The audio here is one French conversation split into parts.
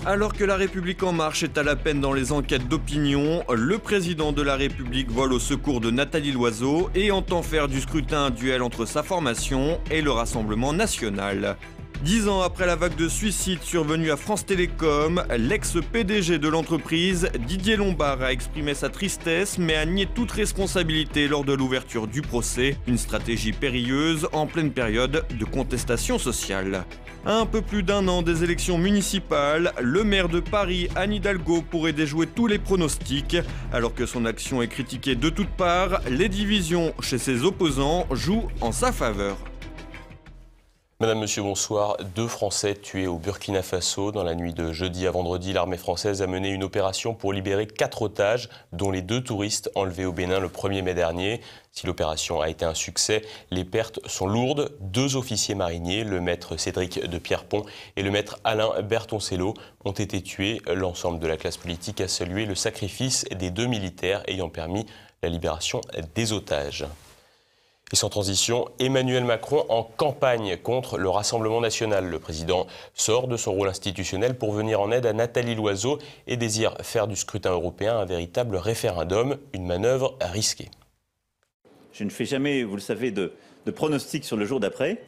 Alors que La République En Marche est à la peine dans les enquêtes d'opinion, le président de la République vole au secours de Nathalie Loiseau et entend faire du scrutin un duel entre sa formation et le Rassemblement national. 10 ans après la vague de suicides survenue à France Télécom, l'ex-PDG de l'entreprise, Didier Lombard, a exprimé sa tristesse mais a nié toute responsabilité lors de l'ouverture du procès, une stratégie périlleuse en pleine période de contestation sociale. À un peu plus d'un an des élections municipales, le maire de Paris, Anne Hidalgo, pourrait déjouer tous les pronostics. Alors que son action est critiquée de toutes parts, les divisions chez ses opposants jouent en sa faveur. Madame, Monsieur, bonsoir. 2 Français tués au Burkina Faso. Dans la nuit de jeudi à vendredi, l'armée française a mené une opération pour libérer 4 otages, dont les 2 touristes enlevés au Bénin le 1er mai dernier. Si l'opération a été un succès, les pertes sont lourdes. 2 officiers mariniers, le maître Cédric de Pierrepont et le maître Alain Bertoncello, ont été tués. L'ensemble de la classe politique a salué le sacrifice des 2 militaires ayant permis la libération des otages. Et sans transition, Emmanuel Macron en campagne contre le Rassemblement national. Le président sort de son rôle institutionnel pour venir en aide à Nathalie Loiseau et désire faire du scrutin européen un véritable référendum, une manœuvre risquée. Je ne fais jamais, vous le savez, de pronostics sur le jour d'après,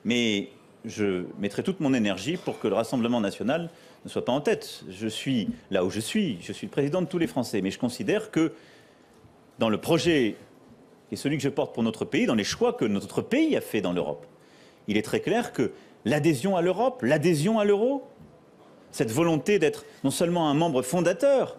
mais je mettrai toute mon énergie pour que le Rassemblement national ne soit pas en tête. Je suis là où je suis le président de tous les Français, mais je considère que dans le projet et celui que je porte pour notre pays, dans les choix que notre pays a fait dans l'Europe, il est très clair que l'adhésion à l'Europe, l'adhésion à l'euro, cette volonté d'être non seulement un membre fondateur,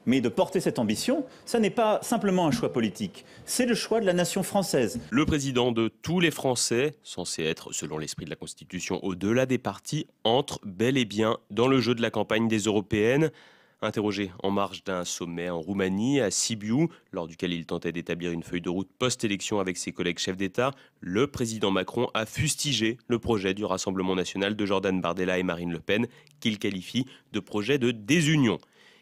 mais de porter cette ambition, ça n'est pas simplement un choix politique, c'est le choix de la nation française. Le président de tous les Français, censé être, selon l'esprit de la Constitution, au-delà des partis, entre bel et bien dans le jeu de la campagne des européennes. Interrogé en marge d'un sommet en Roumanie, à Sibiu, lors duquel il tentait d'établir une feuille de route post-élection avec ses collègues chefs d'État, le président Macron a fustigé le projet du Rassemblement national de Jordan Bardella et Marine Le Pen, qu'il qualifie de projet de désunion.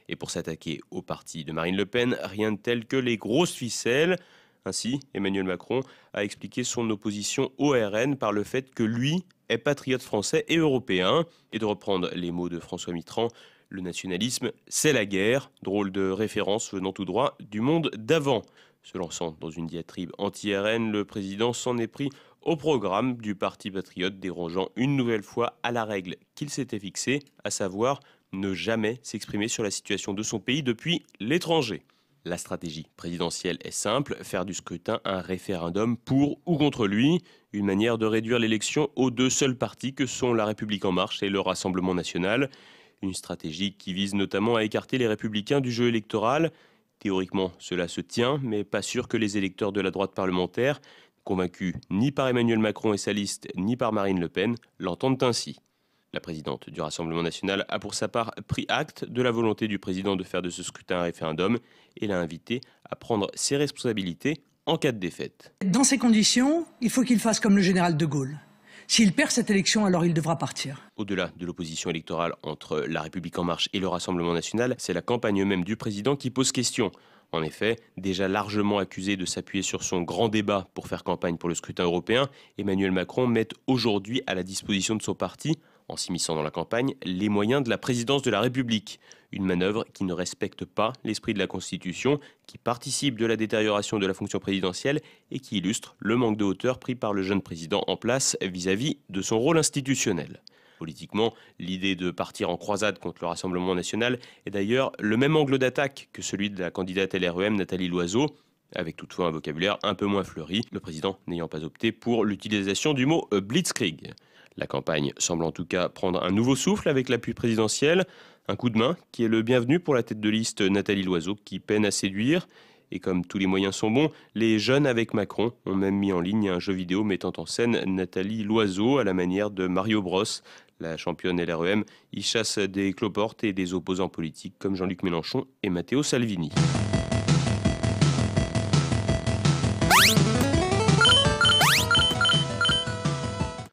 Et pour s'attaquer au parti de Marine Le Pen, rien de tel que les grosses ficelles. Ainsi, Emmanuel Macron a expliqué son opposition au RN par le fait que lui est patriote français et européen. Et de reprendre les mots de François Mitterrand, le nationalisme, c'est la guerre. Drôle de référence venant tout droit du monde d'avant. Se lançant dans une diatribe anti-RN, le président s'en est pris au programme du Parti patriote, dérogeant une nouvelle fois à la règle qu'il s'était fixée, à savoir ne jamais s'exprimer sur la situation de son pays depuis l'étranger. La stratégie présidentielle est simple, faire du scrutin un référendum pour ou contre lui, une manière de réduire l'élection aux 2 seuls partis que sont La République En Marche et le Rassemblement national. Une stratégie qui vise notamment à écarter les Républicains du jeu électoral. Théoriquement, cela se tient, mais pas sûr que les électeurs de la droite parlementaire, convaincus ni par Emmanuel Macron et sa liste, ni par Marine Le Pen, l'entendent ainsi. La présidente du Rassemblement national a pour sa part pris acte de la volonté du président de faire de ce scrutin un référendum et l'a invité à prendre ses responsabilités en cas de défaite. Dans ces conditions, il faut qu'il fasse comme le général de Gaulle. S'il perd cette élection, alors il devra partir. Au-delà de l'opposition électorale entre La République En Marche et le Rassemblement national, c'est la campagne même du président qui pose question. En effet, déjà largement accusé de s'appuyer sur son grand débat pour faire campagne pour le scrutin européen, Emmanuel Macron met aujourd'hui à la disposition de son parti, en s'immisçant dans la campagne, les moyens de la présidence de la République. Une manœuvre qui ne respecte pas l'esprit de la Constitution, qui participe de la détérioration de la fonction présidentielle et qui illustre le manque de hauteur pris par le jeune président en place vis-à-vis de son rôle institutionnel. Politiquement, l'idée de partir en croisade contre le Rassemblement national est d'ailleurs le même angle d'attaque que celui de la candidate LREM Nathalie Loiseau, avec toutefois un vocabulaire un peu moins fleuri, le président n'ayant pas opté pour l'utilisation du mot « blitzkrieg ». La campagne semble en tout cas prendre un nouveau souffle avec l'appui présidentiel, un coup de main qui est le bienvenu pour la tête de liste Nathalie Loiseau qui peine à séduire. Et comme tous les moyens sont bons, les jeunes avec Macron ont même mis en ligne un jeu vidéo mettant en scène Nathalie Loiseau à la manière de Mario Bros. La championne LREM y chasse des cloportes et des opposants politiques comme Jean-Luc Mélenchon et Matteo Salvini.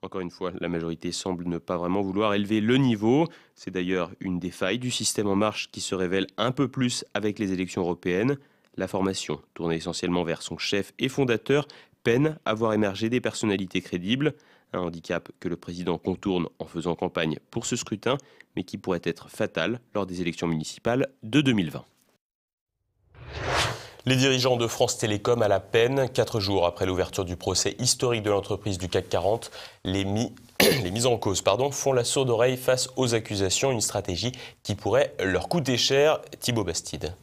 Encore une fois, la majorité semble ne pas vraiment vouloir élever le niveau. C'est d'ailleurs une des failles du système En Marche qui se révèle un peu plus avec les élections européennes. La formation, tournée essentiellement vers son chef et fondateur, peinent à voir émerger des personnalités crédibles. Un handicap que le président contourne en faisant campagne pour ce scrutin, mais qui pourrait être fatal lors des élections municipales de 2020. Les dirigeants de France Télécom à la peine. 4 jours après l'ouverture du procès historique de l'entreprise du CAC 40, les mises en cause font la sourde oreille face aux accusations, une stratégie qui pourrait leur coûter cher. Thibaut Bastide.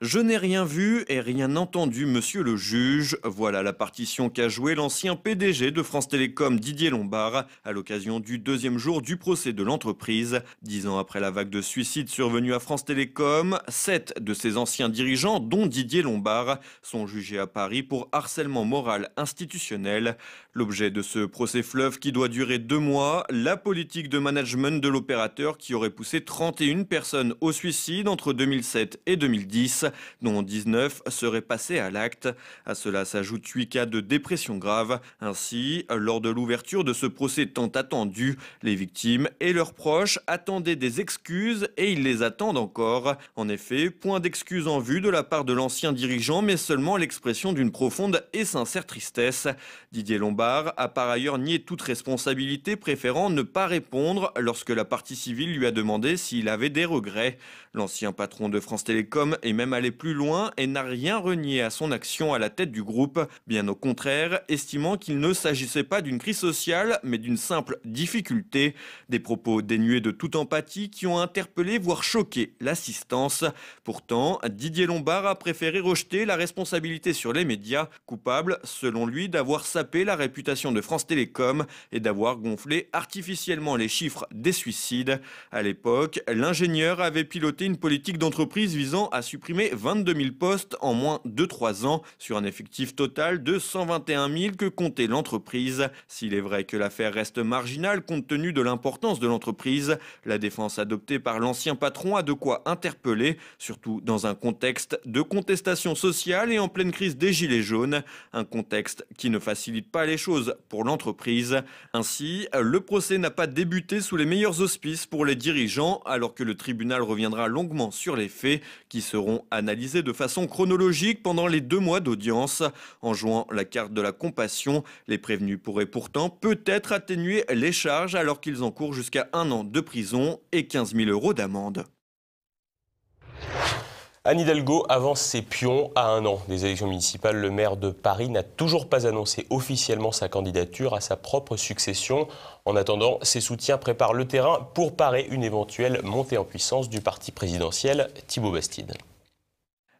Je n'ai rien vu et rien entendu, monsieur le juge. Voilà la partition qu'a jouée l'ancien PDG de France Télécom, Didier Lombard, à l'occasion du 2e jour du procès de l'entreprise. 10 ans après la vague de suicides survenue à France Télécom, 7 de ses anciens dirigeants, dont Didier Lombard, sont jugés à Paris pour harcèlement moral institutionnel. L'objet de ce procès fleuve qui doit durer 2 mois, la politique de management de l'opérateur qui aurait poussé 31 personnes au suicide entre 2007 et 2010. Dont 19 seraient passés à l'acte. À cela s'ajoutent 8 cas de dépression grave. Ainsi, lors de l'ouverture de ce procès tant attendu, les victimes et leurs proches attendaient des excuses et ils les attendent encore. En effet, point d'excuses en vue de la part de l'ancien dirigeant, mais seulement l'expression d'une profonde et sincère tristesse. Didier Lombard a par ailleurs nié toute responsabilité, préférant ne pas répondre lorsque la partie civile lui a demandé s'il avait des regrets. L'ancien patron de France Télécom est même allé plus loin et n'a rien renié à son action à la tête du groupe, bien au contraire, estimant qu'il ne s'agissait pas d'une crise sociale, mais d'une simple difficulté. Des propos dénués de toute empathie qui ont interpellé, voire choqué l'assistance. Pourtant, Didier Lombard a préféré rejeter la responsabilité sur les médias, coupable, selon lui, d'avoir sapé la réputation de France Télécom et d'avoir gonflé artificiellement les chiffres des suicides. À l'époque, l'ingénieur avait piloté une politique d'entreprise visant à supprimer 22 000 postes en moins de 3 ans, sur un effectif total de 121 000 que comptait l'entreprise. S'il est vrai que l'affaire reste marginale compte tenu de l'importance de l'entreprise, la défense adoptée par l'ancien patron a de quoi interpeller, surtout dans un contexte de contestation sociale et en pleine crise des Gilets jaunes, un contexte qui ne facilite pas les choses pour l'entreprise. Ainsi, le procès n'a pas débuté sous les meilleurs auspices pour les dirigeants, alors que le tribunal reviendra longuement sur les faits qui seront analysés de façon chronologique pendant les 2 mois d'audience. En jouant la carte de la compassion, les prévenus pourraient pourtant peut-être atténuer les charges alors qu'ils encourent jusqu'à 1 an de prison et 15 000 € d'amende. Anne Hidalgo avance ses pions à 1 an des élections municipales. Le maire de Paris n'a toujours pas annoncé officiellement sa candidature à sa propre succession. En attendant, ses soutiens préparent le terrain pour parer une éventuelle montée en puissance du parti présidentiel. Thibaut Bastide.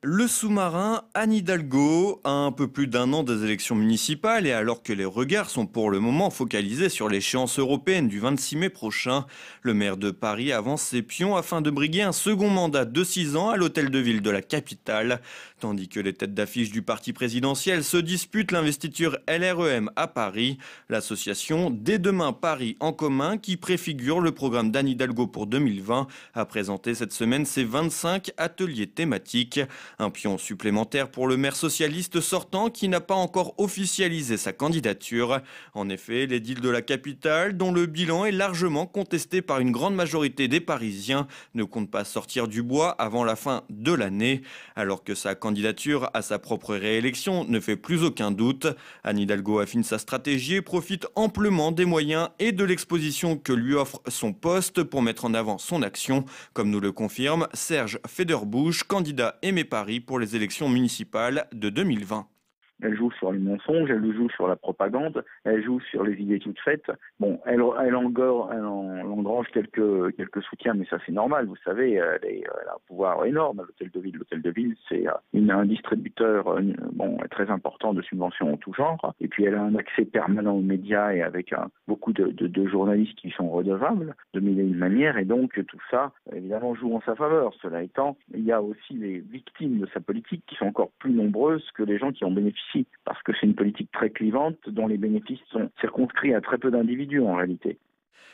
Le sous-marin Anne Hidalgo, à un peu plus d'1 an des élections municipales et alors que les regards sont pour le moment focalisés sur l'échéance européenne du 26 mai prochain, le maire de Paris avance ses pions afin de briguer un second mandat de 6 ans à l'hôtel de ville de la capitale. Tandis que les têtes d'affiche du parti présidentiel se disputent l'investiture LREM à Paris, l'association Dès demain Paris en commun, qui préfigure le programme d'Anne Hidalgo pour 2020, a présenté cette semaine ses 25 ateliers thématiques. Un pion supplémentaire pour le maire socialiste sortant qui n'a pas encore officialisé sa candidature. En effet, l'édile de la capitale, dont le bilan est largement contesté par une grande majorité des Parisiens, ne compte pas sortir du bois avant la fin de l'année. Alors que sa candidature à sa propre réélection ne fait plus aucun doute, Anne Hidalgo affine sa stratégie et profite amplement des moyens et de l'exposition que lui offre son poste pour mettre en avant son action, comme nous le confirme Serge Federbusch, candidat Aimé Paris pour les élections municipales de 2020. Elle joue sur les mensonges, elle joue sur la propagande, elle joue sur les idées toutes faites. Bon, elle engrange quelques soutiens, mais ça c'est normal. Vous savez, elle a un pouvoir énorme à l'hôtel de ville. L'hôtel de ville, c'est un distributeur très important de subventions en tout genre. Et puis elle a un accès permanent aux médias et avec beaucoup de journalistes qui sont redevables de mille et une manières. Et donc tout ça, évidemment, joue en sa faveur. Cela étant, il y a aussi les victimes de sa politique qui sont encore plus nombreuses que les gens qui en bénéficient. Parce que c'est une politique très clivante dont les bénéfices sont circonscrits à très peu d'individus en réalité.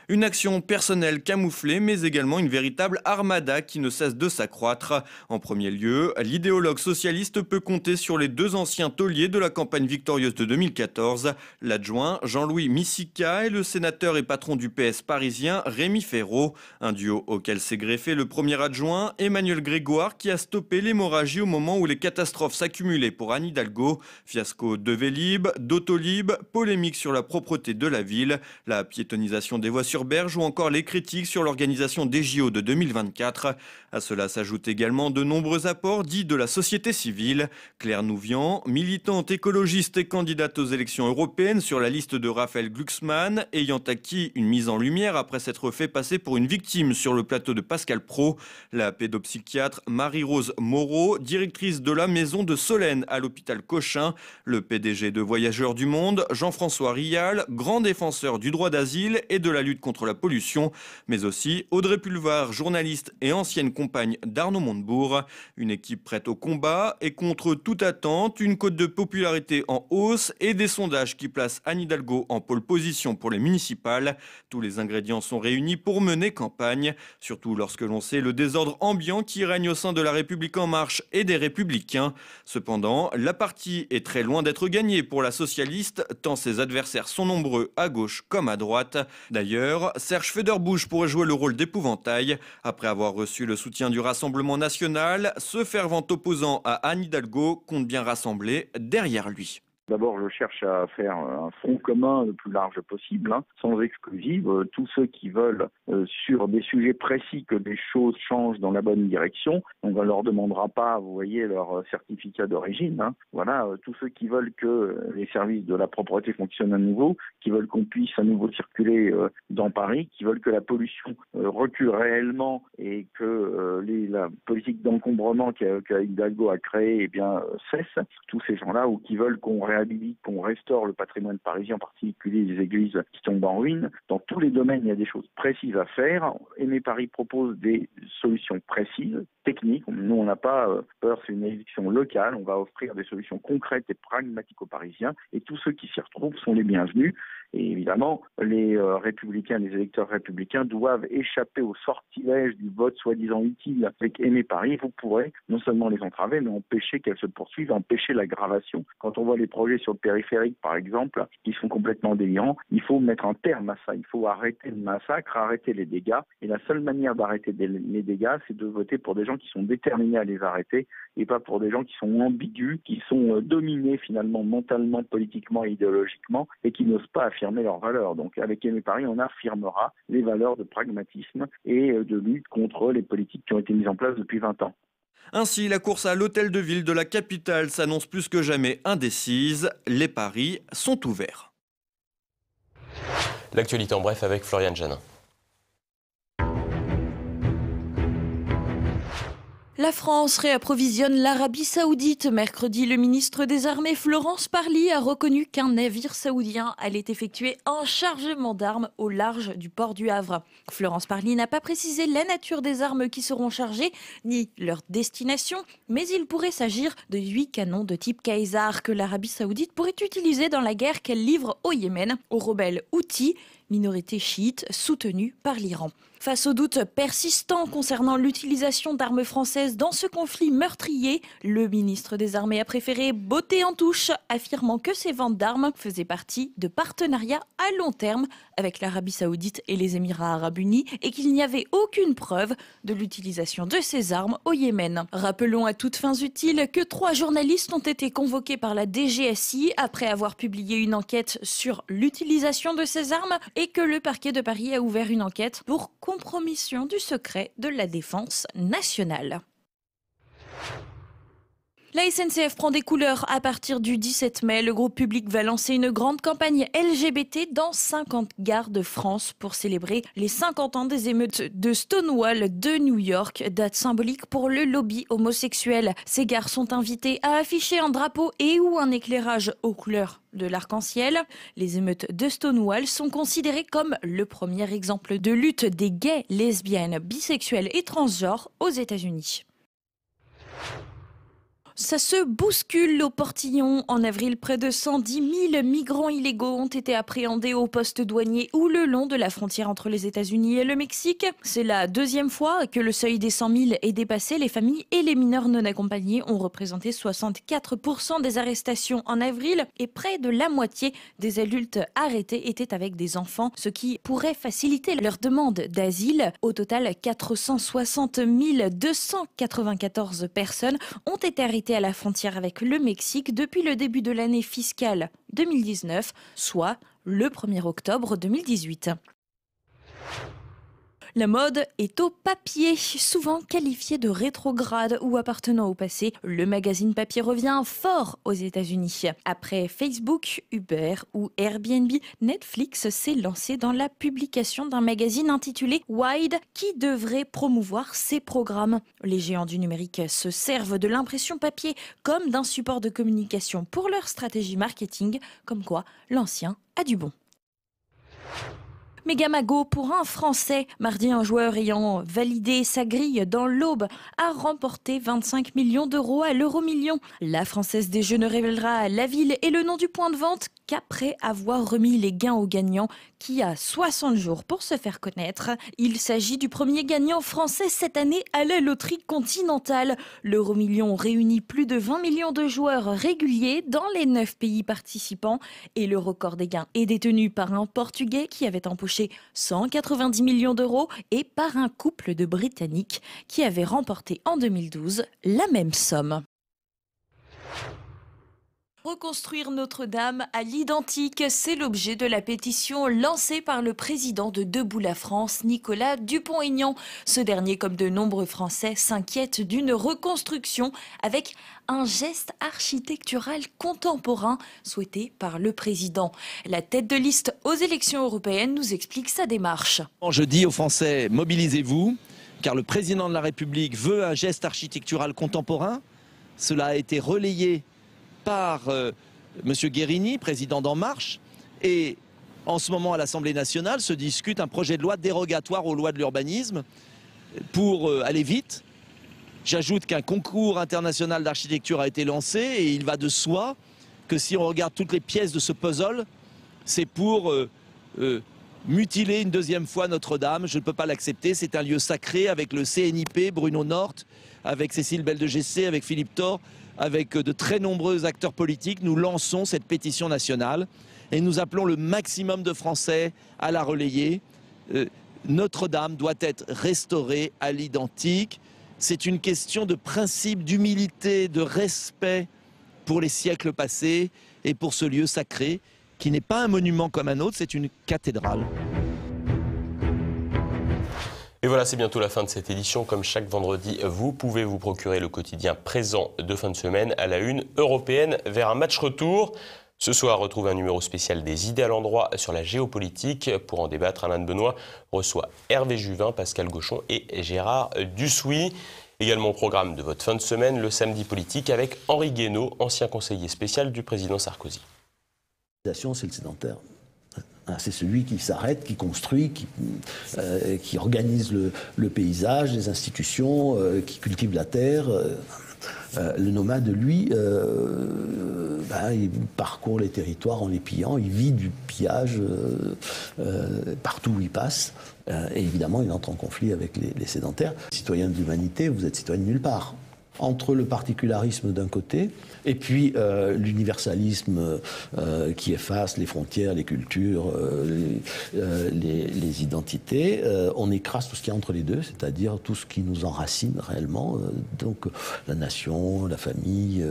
Une action personnelle camouflée, mais également une véritable armada qui ne cesse de s'accroître. En premier lieu, l'idéologue socialiste peut compter sur les 2 anciens tauliers de la campagne victorieuse de 2014, l'adjoint Jean-Louis Missica et le sénateur et patron du PS parisien Rémi Féraud. Un duo auquel s'est greffé le premier adjoint, Emmanuel Grégoire, qui a stoppé l'hémorragie au moment où les catastrophes s'accumulaient pour Anne Hidalgo. Fiasco de Vélib, d'Autolib, polémique sur la propreté de la ville, la piétonisation des voies sur berge ou encore les critiques sur l'organisation des JO de 2024. À cela s'ajoutent également de nombreux apports dits de la société civile. Claire Nouvian, militante écologiste et candidate aux élections européennes sur la liste de Raphaël Glucksmann, ayant acquis une mise en lumière après s'être fait passer pour une victime sur le plateau de Pascal Praud. La pédopsychiatre Marie-Rose Moreau, directrice de la maison de Solène à l'hôpital Cochin. Le PDG de Voyageurs du Monde, Jean-François Rial, grand défenseur du droit d'asile et de la lutte contre la pollution, mais aussi Audrey Pulvar, journaliste et ancienne compagne d'Arnaud Montebourg. Une équipe prête au combat et contre toute attente, une cote de popularité en hausse et des sondages qui placent Anne Hidalgo en pole position pour les municipales. Tous les ingrédients sont réunis pour mener campagne, surtout lorsque l'on sait le désordre ambiant qui règne au sein de La République En Marche et des Républicains. Cependant, la partie est très loin d'être gagnée pour la socialiste, tant ses adversaires sont nombreux à gauche comme à droite. D'ailleurs, Serge Federbusch pourrait jouer le rôle d'épouvantail. Après avoir reçu le soutien du Rassemblement national, ce fervent opposant à Anne Hidalgo compte bien rassembler derrière lui. D'abord, je cherche à faire un front commun le plus large possible, sans exclusive. Tous ceux qui veulent, sur des sujets précis, que des choses changent dans la bonne direction, on ne leur demandera pas, vous voyez, leur certificat d'origine. Voilà, tous ceux qui veulent que les services de la propreté fonctionnent à nouveau, qui veulent qu'on puisse à nouveau circuler dans Paris, qui veulent que la pollution recule réellement et que la politique d'encombrement qu'Hidalgo a créée cesse. Tous ces gens-là, ou qui veulent qu'on qu'on restaure le patrimoine parisien, en particulier les églises qui tombent en ruine. Dans tous les domaines, il y a des choses précises à faire. Aimé Paris propose des solutions précises, techniques. Nous, on n'a pas peur, c'est une élection locale. On va offrir des solutions concrètes et pragmatiques aux Parisiens. Et tous ceux qui s'y retrouvent sont les bienvenus. Et évidemment, les républicains, les électeurs républicains doivent échapper au sortilège du vote soi-disant utile. Avec Aimé Paris, vous pourrez non seulement les entraver, mais empêcher qu'elles se poursuivent, empêcher l'aggravation. Quand on voit les projets sur le périphérique, par exemple, qui sont complètement délirants, il faut mettre un terme à ça. Il faut arrêter le massacre, arrêter les dégâts. Et la seule manière d'arrêter les dégâts, c'est de voter pour des gens qui sont déterminés à les arrêter et pas pour des gens qui sont ambigus, qui sont dominés finalement mentalement, politiquement et idéologiquement et qui n'osent pas affirmer leurs valeurs. Donc avec Aimé Paris, on affirmera les valeurs de pragmatisme et de lutte contre les politiques qui ont été mises en place depuis 20 ans. Ainsi, la course à l'hôtel de ville de la capitale s'annonce plus que jamais indécise. Les paris sont ouverts. L'actualité en bref avec Floriane Jeannin. La France réapprovisionne l'Arabie Saoudite. Mercredi, le ministre des Armées Florence Parly a reconnu qu'un navire saoudien allait effectuer un chargement d'armes au large du port du Havre. Florence Parly n'a pas précisé la nature des armes qui seront chargées, ni leur destination, mais il pourrait s'agir de 8 canons de type Caesar que l'Arabie Saoudite pourrait utiliser dans la guerre qu'elle livre au Yémen, aux rebelles Houthis, minorité chiite soutenue par l'Iran. Face aux doutes persistants concernant l'utilisation d'armes françaises dans ce conflit meurtrier, le ministre des Armées a préféré botter en touche, affirmant que ces ventes d'armes faisaient partie de partenariats à long terme avec l'Arabie Saoudite et les Émirats Arabes Unis et qu'il n'y avait aucune preuve de l'utilisation de ces armes au Yémen. Rappelons à toutes fins utiles que 3 journalistes ont été convoqués par la DGSI après avoir publié une enquête sur l'utilisation de ces armes et que le parquet de Paris a ouvert une enquête pour compromission du secret de la défense nationale. La SNCF prend des couleurs à partir du 17 mai. Le groupe public va lancer une grande campagne LGBT dans 50 gares de France pour célébrer les 50 ans des émeutes de Stonewall de New York, date symbolique pour le lobby homosexuel. Ces gares sont invitées à afficher un drapeau et ou un éclairage aux couleurs de l'arc-en-ciel. Les émeutes de Stonewall sont considérées comme le premier exemple de lutte des gays, lesbiennes, bisexuels et transgenres aux États-Unis. Ça se bouscule au portillon. En avril, près de 110 000 migrants illégaux ont été appréhendés au poste douanier ou le long de la frontière entre les États-Unis et le Mexique. C'est la deuxième fois que le seuil des 100 000 est dépassé. Les familles et les mineurs non accompagnés ont représenté 64% des arrestations en avril et près de la moitié des adultes arrêtés étaient avec des enfants, ce qui pourrait faciliter leur demande d'asile. Au total, 460 294 personnes ont été arrêtées à la frontière avec le Mexique depuis le début de l'année fiscale 2019, soit le 1er octobre 2018. La mode est au papier, souvent qualifié de rétrograde ou appartenant au passé. Le magazine papier revient fort aux États-Unis. Après Facebook, Uber ou Airbnb, Netflix s'est lancé dans la publication d'un magazine intitulé Wide qui devrait promouvoir ses programmes. Les géants du numérique se servent de l'impression papier comme d'un support de communication pour leur stratégie marketing, comme quoi l'ancien a du bon. Méga magot pour un Français. Mardi, un joueur ayant validé sa grille dans l'Aube a remporté 25 millions d'euros à l'euro-million. La Française des Jeux ne révélera la ville et le nom du point de vente qu'après avoir remis les gains au gagnant qui a 60 jours pour se faire connaître. Il s'agit du premier gagnant français cette année à la loterie continentale. L'euro-million réunit plus de 20 millions de joueurs réguliers dans les 9 pays participants et le record des gains est détenu par un Portugais qui avait empoché 190 millions d'euros et par un couple de Britanniques qui avait remporté en 2012 la même somme. Reconstruire Notre-Dame à l'identique, c'est l'objet de la pétition lancée par le président de Debout la France, Nicolas Dupont-Aignan. Ce dernier, comme de nombreux Français, s'inquiète d'une reconstruction avec un geste architectural contemporain souhaité par le président. La tête de liste aux élections européennes nous explique sa démarche. Je dis aux Français, mobilisez-vous, car le président de la République veut un geste architectural contemporain. Cela a été relayé par M. Guérini, président d'En Marche, et en ce moment à l'Assemblée nationale se discute un projet de loi dérogatoire aux lois de l'urbanisme pour aller vite. J'ajoute qu'un concours international d'architecture a été lancé et il va de soi que si on regarde toutes les pièces de ce puzzle, c'est pour mutiler une deuxième fois Notre-Dame. Je ne peux pas l'accepter, c'est un lieu sacré avec le CNIP, Bruno Nort, avec Cécile Belle-de-Gessé, avec Philippe Thor, avec de très nombreux acteurs politiques. Nous lançons cette pétition nationale et nous appelons le maximum de Français à la relayer. Notre-Dame doit être restaurée à l'identique. C'est une question de principe, d'humilité, de respect pour les siècles passés et pour ce lieu sacré qui n'est pas un monument comme un autre, c'est une cathédrale. Et voilà, c'est bientôt la fin de cette édition. Comme chaque vendredi, vous pouvez vous procurer le quotidien présent de fin de semaine à la une européenne vers un match retour. Ce soir, retrouvez un numéro spécial des idées à l'endroit sur la géopolitique. Pour en débattre, Alain de Benoît reçoit Hervé Juvin, Pascal Gauchon et Gérard Dussouy. Également au programme de votre fin de semaine, le samedi politique avec Henri Guénaud, ancien conseiller spécial du président Sarkozy. C'est le sédentaire. C'est celui qui s'arrête, qui construit, qui organise le paysage, les institutions, qui cultive la terre. Le nomade, lui, il parcourt les territoires en les pillant, il vit du pillage partout où il passe. Et évidemment, il entre en conflit avec les sédentaires. Citoyen de l'humanité, vous êtes citoyen de nulle part. Entre le particularisme d'un côté et puis l'universalisme qui efface les frontières, les cultures, les identités, on écrase tout ce qu'il y a entre les deux, c'est-à-dire tout ce qui nous enracine réellement, donc la nation, la famille,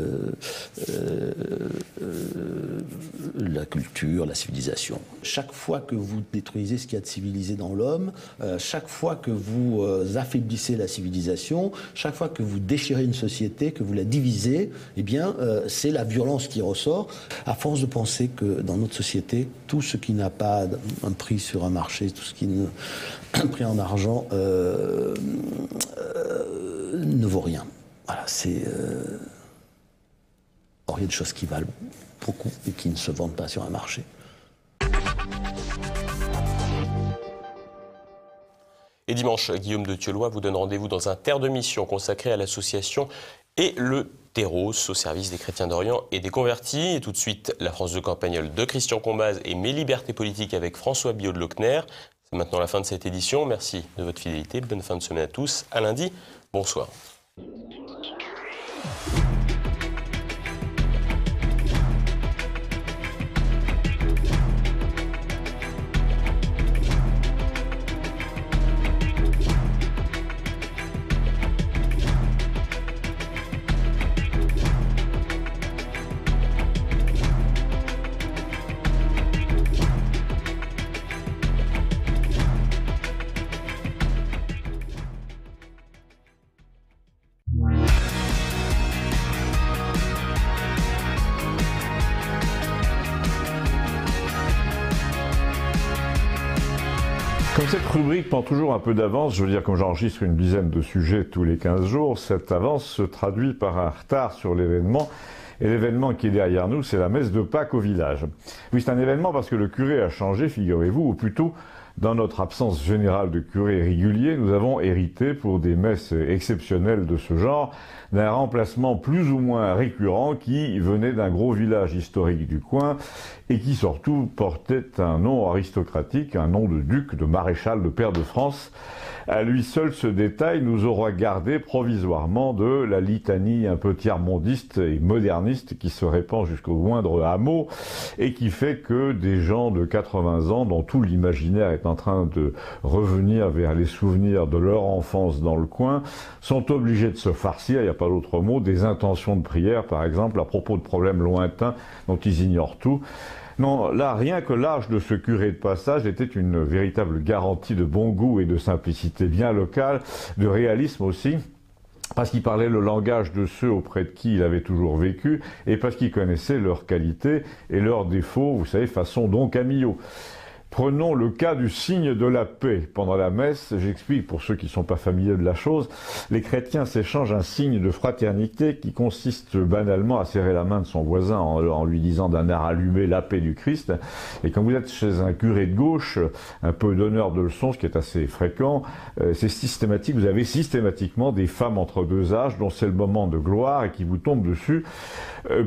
la culture, la civilisation. Chaque fois que vous détruisez ce qu'il y a de civilisé dans l'homme, chaque fois que vous affaiblissez la civilisation, chaque fois que vous déchirez une société, que vous la divisez, eh bien, c'est la violence qui ressort. À force de penser que dans notre société, tout ce qui n'a pas un prix sur un marché, tout ce qui n'a un prix en argent ne vaut rien. Voilà, c'est... Or, il y a des choses qui valent beaucoup et qui ne se vendent pas sur un marché. Et dimanche, Guillaume de Thieulois vous donne rendez-vous dans un Terre de Mission consacré à l'association et le Théros, au service des chrétiens d'Orient et des convertis. Et tout de suite, la France de Campagnole de Christian Combaz et Mes libertés politiques avec François Billot de Lochner. C'est maintenant la fin de cette édition. Merci de votre fidélité. Bonne fin de semaine à tous. À lundi. Bonsoir. Comme cette rubrique prend toujours un peu d'avance, je veux dire comme j'enregistre une dizaine de sujets tous les 15 jours, cette avance se traduit par un retard sur l'événement. Et l'événement qui est derrière nous, c'est la messe de Pâques au village. Oui, c'est un événement parce que le curé a changé, figurez-vous, ou plutôt, dans notre absence générale de curé régulier, nous avons hérité, pour des messes exceptionnelles de ce genre, d'un remplacement plus ou moins récurrent qui venait d'un gros village historique du coin et qui surtout portait un nom aristocratique, un nom de duc, de maréchal, de pair de France. À lui seul, ce détail nous aura gardé provisoirement de la litanie un peu tiers-mondiste et moderniste qui se répand jusqu'au moindre hameau et qui fait que des gens de 80 ans, dont tout l'imaginaire est en train de revenir vers les souvenirs de leur enfance dans le coin, sont obligés de se farcir, il n'y a pas d'autre mot, des intentions de prière, par exemple, à propos de problèmes lointains dont ils ignorent tout. Non, là, rien que l'âge de ce curé de passage était une véritable garantie de bon goût et de simplicité bien locale, de réalisme aussi, parce qu'il parlait le langage de ceux auprès de qui il avait toujours vécu, et parce qu'il connaissait leurs qualités et leurs défauts, vous savez, façon Don Camillo. Prenons le cas du signe de la paix. Pendant la messe, j'explique pour ceux qui ne sont pas familiers de la chose, les chrétiens s'échangent un signe de fraternité qui consiste banalement à serrer la main de son voisin en lui disant d'un air allumé la paix du Christ. Et quand vous êtes chez un curé de gauche, un peu donneur de leçons, ce qui est assez fréquent, c'est systématique, vous avez systématiquement des femmes entre deux âges dont c'est le moment de gloire et qui vous tombent dessus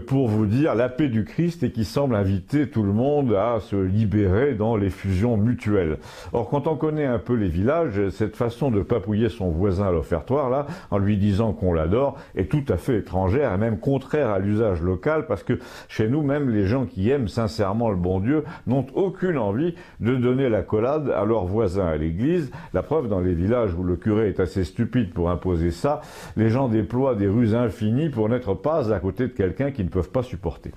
pour vous dire la paix du Christ et qui semble inviter tout le monde à se libérer dans les fusions mutuelles. Or, quand on connaît un peu les villages, cette façon de papouiller son voisin à l'offertoire, là, en lui disant qu'on l'adore, est tout à fait étrangère et même contraire à l'usage local, parce que chez nous, même les gens qui aiment sincèrement le bon Dieu n'ont aucune envie de donner l'accolade à leurs voisins à l'église. La preuve, dans les villages où le curé est assez stupide pour imposer ça, les gens déploient des ruses infinies pour n'être pas à côté de quelqu'un qu'ils ne peuvent pas supporter.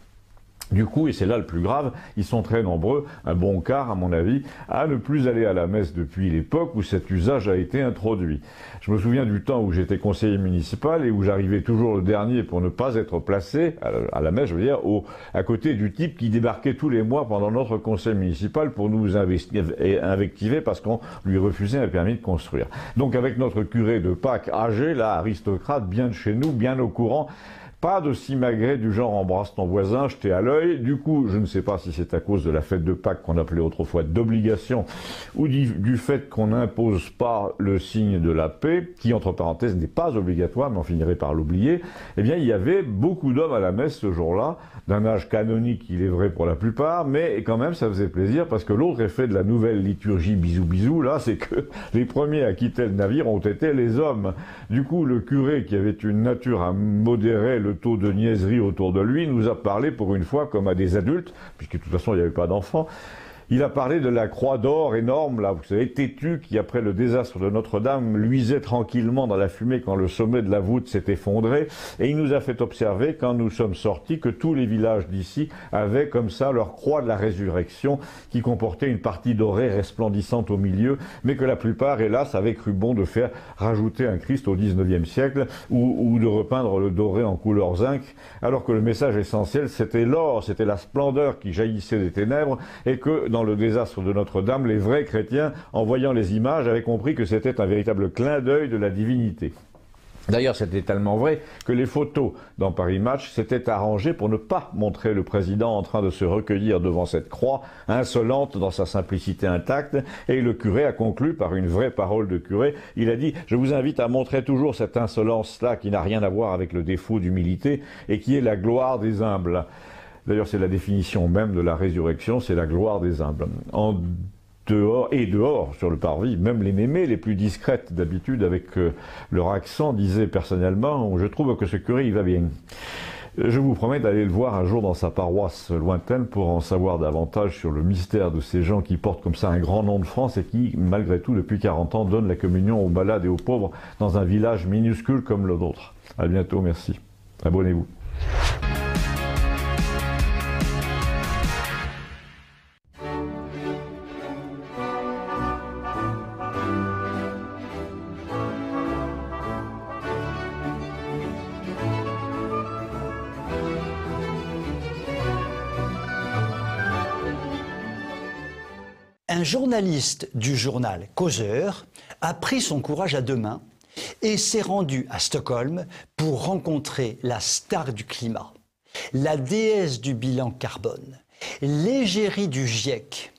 Du coup, et c'est là le plus grave, ils sont très nombreux, un bon quart à mon avis, à ne plus aller à la messe depuis l'époque où cet usage a été introduit. Je me souviens du temps où j'étais conseiller municipal et où j'arrivais toujours le dernier pour ne pas être placé à la messe, je veux dire, à côté du type qui débarquait tous les mois pendant notre conseil municipal pour nous invectiver parce qu'on lui refusait un permis de construire. Donc avec notre curé de Pâques âgé, là, aristocrate, bien de chez nous, bien au courant, pas de simagrée du genre embrasse ton voisin, jeté à l'œil. Du coup, je ne sais pas si c'est à cause de la fête de Pâques qu'on appelait autrefois d'obligation ou du fait qu'on n'impose pas le signe de la paix, qui entre parenthèses n'est pas obligatoire, mais on finirait par l'oublier. Eh bien, il y avait beaucoup d'hommes à la messe ce jour-là, d'un âge canonique, il est vrai pour la plupart, mais quand même ça faisait plaisir parce que l'autre effet de la nouvelle liturgie bisous là, c'est que les premiers à quitter le navire ont été les hommes. Du coup, le curé qui avait une nature à modérer le taux de niaiserie autour de lui nous a parlé pour une fois comme à des adultes, puisque de toute façon il n'y avait pas d'enfants. Il a parlé de la croix d'or énorme, là, vous savez, têtue, qui après le désastre de Notre-Dame luisait tranquillement dans la fumée quand le sommet de la voûte s'est effondré. Et il nous a fait observer, quand nous sommes sortis, que tous les villages d'ici avaient comme ça leur croix de la résurrection, qui comportait une partie dorée resplendissante au milieu, mais que la plupart, hélas, avaient cru bon de faire rajouter un Christ au XIXe siècle, ou de repeindre le doré en couleur zinc, alors que le message essentiel, c'était l'or, c'était la splendeur qui jaillissait des ténèbres, et que dans le désastre de Notre-Dame, les vrais chrétiens, en voyant les images, avaient compris que c'était un véritable clin d'œil de la divinité. D'ailleurs, c'était tellement vrai que les photos dans Paris Match s'étaient arrangées pour ne pas montrer le président en train de se recueillir devant cette croix, insolente dans sa simplicité intacte, et le curé a conclu par une vraie parole de curé. Il a dit « Je vous invite à montrer toujours cette insolence-là qui n'a rien à voir avec le défaut d'humilité et qui est la gloire des humbles ». D'ailleurs, c'est la définition même de la résurrection, c'est la gloire des humbles. Dehors, sur le parvis, même les mémés les plus discrètes d'habitude avec leur accent disaient personnellement « Je trouve que ce curé, il va bien ». Je vous promets d'aller le voir un jour dans sa paroisse lointaine pour en savoir davantage sur le mystère de ces gens qui portent comme ça un grand nom de France et qui, malgré tout, depuis 40 ans, donnent la communion aux malades et aux pauvres dans un village minuscule comme le nôtre. À bientôt, merci. Abonnez-vous. Un journaliste du journal Causeur a pris son courage à deux mains et s'est rendu à Stockholm pour rencontrer la star du climat, la déesse du bilan carbone, l'égérie du GIEC.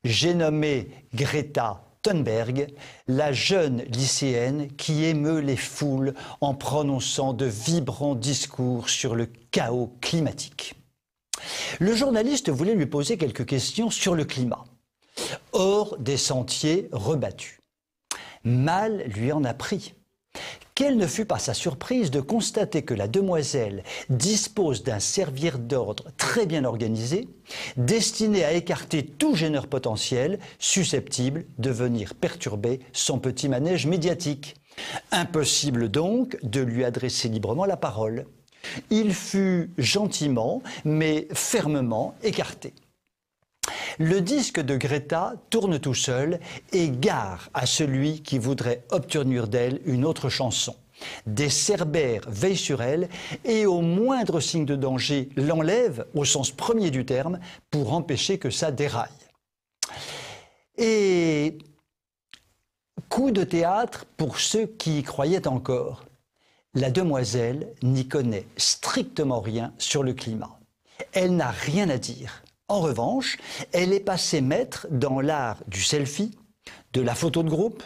J'ai nommé Greta Thunberg, la jeune lycéenne qui émeut les foules en prononçant de vibrants discours sur le chaos climatique. Le journaliste voulait lui poser quelques questions sur le climat, hors des sentiers rebattus. Mal lui en a pris. Quelle ne fut pas sa surprise de constater que la demoiselle dispose d'un servir d'ordre très bien organisé, destiné à écarter tout gêneur potentiel susceptible de venir perturber son petit manège médiatique. Impossible donc de lui adresser librement la parole. Il fut gentiment, mais fermement écarté. Le disque de Greta tourne tout seul et gare à celui qui voudrait obtenir d'elle une autre chanson. Des cerbères veillent sur elle et au moindre signe de danger l'enlèvent au sens premier du terme pour empêcher que ça déraille. Et coup de théâtre pour ceux qui y croyaient encore. La demoiselle n'y connaît strictement rien sur le climat. Elle n'a rien à dire. En revanche, elle est passée maître dans l'art du selfie, de la photo de groupe,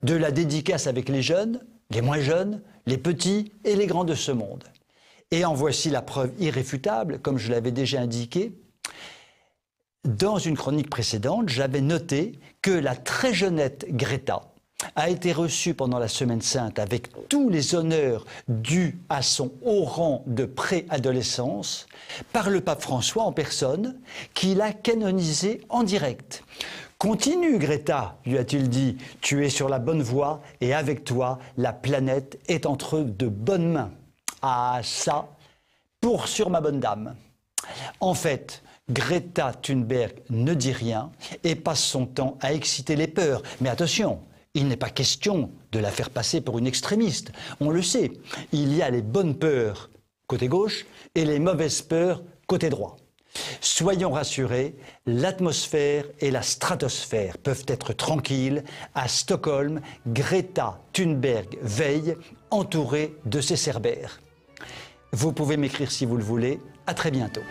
de la dédicace avec les jeunes, les moins jeunes, les petits et les grands de ce monde. Et en voici la preuve irréfutable, comme je l'avais déjà indiqué. Dans une chronique précédente, j'avais noté que la très jeunette Greta a été reçue pendant la Semaine Sainte avec tous les honneurs dus à son haut rang de préadolescence par le pape François en personne, qui l'a canonisée en direct. « Continue, Greta », lui a-t-il dit, « tu es sur la bonne voie et avec toi, la planète est entre de bonnes mains. » Ah ça, pour sur ma bonne dame. En fait, Greta Thunberg ne dit rien et passe son temps à exciter les peurs. Mais attention, il n'est pas question de la faire passer pour une extrémiste. On le sait, il y a les bonnes peurs côté gauche et les mauvaises peurs côté droit. Soyons rassurés, l'atmosphère et la stratosphère peuvent être tranquilles. À Stockholm, Greta Thunberg veille, entourée de ses cerbères. Vous pouvez m'écrire si vous le voulez. À très bientôt.